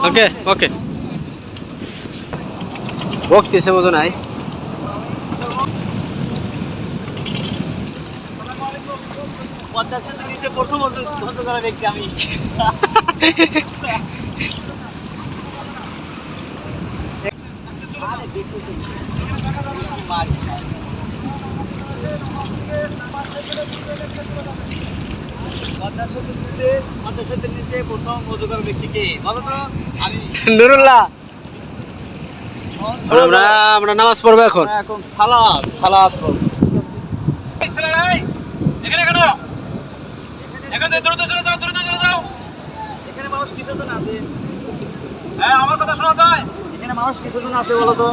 ওকে ওকে বকতেছে বোঝো নাই পদ্মার সাথে নিচে প্রথম অজু করা ব্যক্তি আমি পদ্মার সাথে নিচে প্রথম অজু করা ব্যক্তি কে বলো তো? আমি নুরুল্লাহ। আমরা নামাজ পড়বো এখন। এখন সালাত সালাত পড়ব। এখানে মানুষ কিসের জন্য আসে? আমার কথা শোনা যায়। এখানে মানুষ কিসের জন্য আসে বলো তো?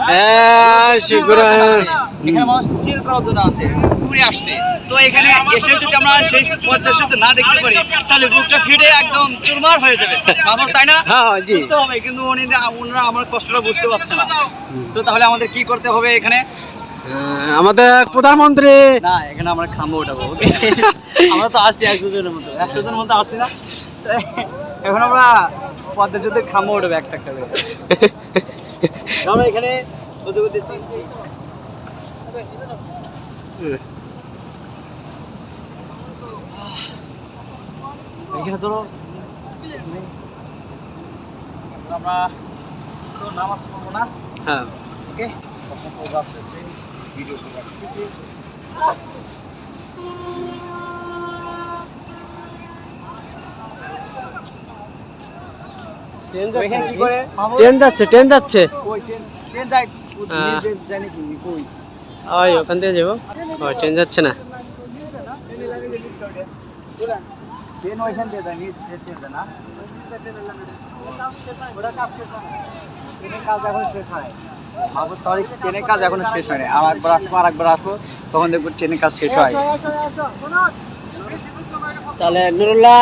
এখানে মানুষ চিল করার জন্য আসে, ঘুরে আসছে। তো এখানে এসে যদি আমরা সেই পদ্মার সাথে না দেখতে পারি তাহলে বুকটা ফিরে একদম চুরমার হয়ে যাবে মানুষ, তাই না? বুঝতে হবে, কিন্তু ওনারা আমার কষ্টটা বুঝতে পারছে না। তো তাহলে আমাদের কি করতে হবে এখানে? আমাদের প্রধানমন্ত্রী না, এখানে আমরা খামো উঠাবো। আমরা তো আসছি 100 জনের মতো, 100 জনের মতো আসছি না। এখন আমরা পদ্মার সাথে খামো উঠাবো একটা একটা করে। আমরা এখানে বুঝতে করতেছি এখানে ধরো আমরা তো নামাজ পড়বো না। হ্যাঁ ওকে, তখন তো আস্তে আস্তে ভিডিও শুরু করতেছি। এখানে কি করে? ট্রেন যাচ্ছে ট্রেন যাচ্ছে ওই ট্রেন যায়, যায় নাকি কই? ওই ওখান থেকে যাবো। ওই ট্রেন যাচ্ছে না। ট্রেন ওইখান দিয়ে যায়, নিচ দিয়ে ট্রেন যায় না? ওটা কাজ শেষ হয় না। ট্রেনের কাজ এখন শেষ হয়। মাহফুজ তাহলে ট্রেনের কাজ এখনো শেষ হয় না। আরেকবার আসবো তখন দেখবো ট্রেনের কাজ শেষ হয়। তাহলে নুরুল্লাহ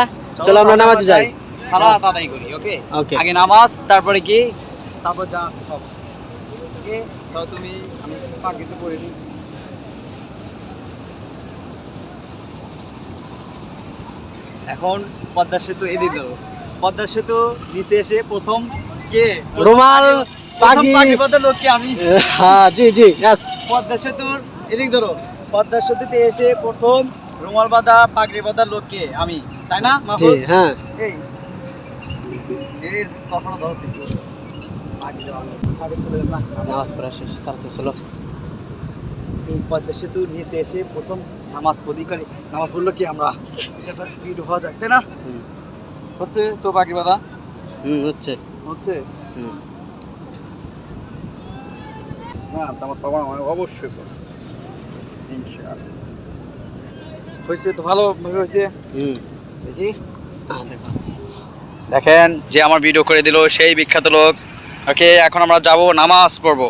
চলো আমরা নামাজে যাই। সালাত আদায় করি। ওকে ওকে আগে নামাজ, তারপরে কি, তারপর যা আছে সব। ওকে তাও তুমি, আমি পাকিতে পড়ে নিই। এখন পদ্মা সেতু এদিক ধরো। পদ্মা সেতু নিচে এসে প্রথম কে? রুমাল পাখি পদ্মার লোক কি আমি? হ্যাঁ জি জি পদ্মা সেতুর এদিক ধরো। পদ্মা সেতুতে এসে প্রথম রুমাল বাঁধা পাগড়ি বাঁধার লোক কে? আমি, তাই না? জি হ্যাঁ এই এর তখন ধরো ঠিক পাগড়ি দেওয়া সাড়ে চলে না। নামাজ পড়া শেষ সাথে চলো। এই পদ্মা সেতুর নিচে এসে প্রথম নামাজ অধিকারী নামাজ পড়লো কি আমরা? এটা ভিডিও হওয়া যাক, তাই না? হচ্ছে তো পাগড়ি বাঁধা হচ্ছে হচ্ছে। না আমার বাবা আমার অবশ্যই হয়েছে তো, ভালোভাবে হয়েছে। দেখি দেখেন, যে আমার ভিডিও করে দিল সেই বিখ্যাত লোক। ওকে এখন আমরা যাব নামাজ পড়বো।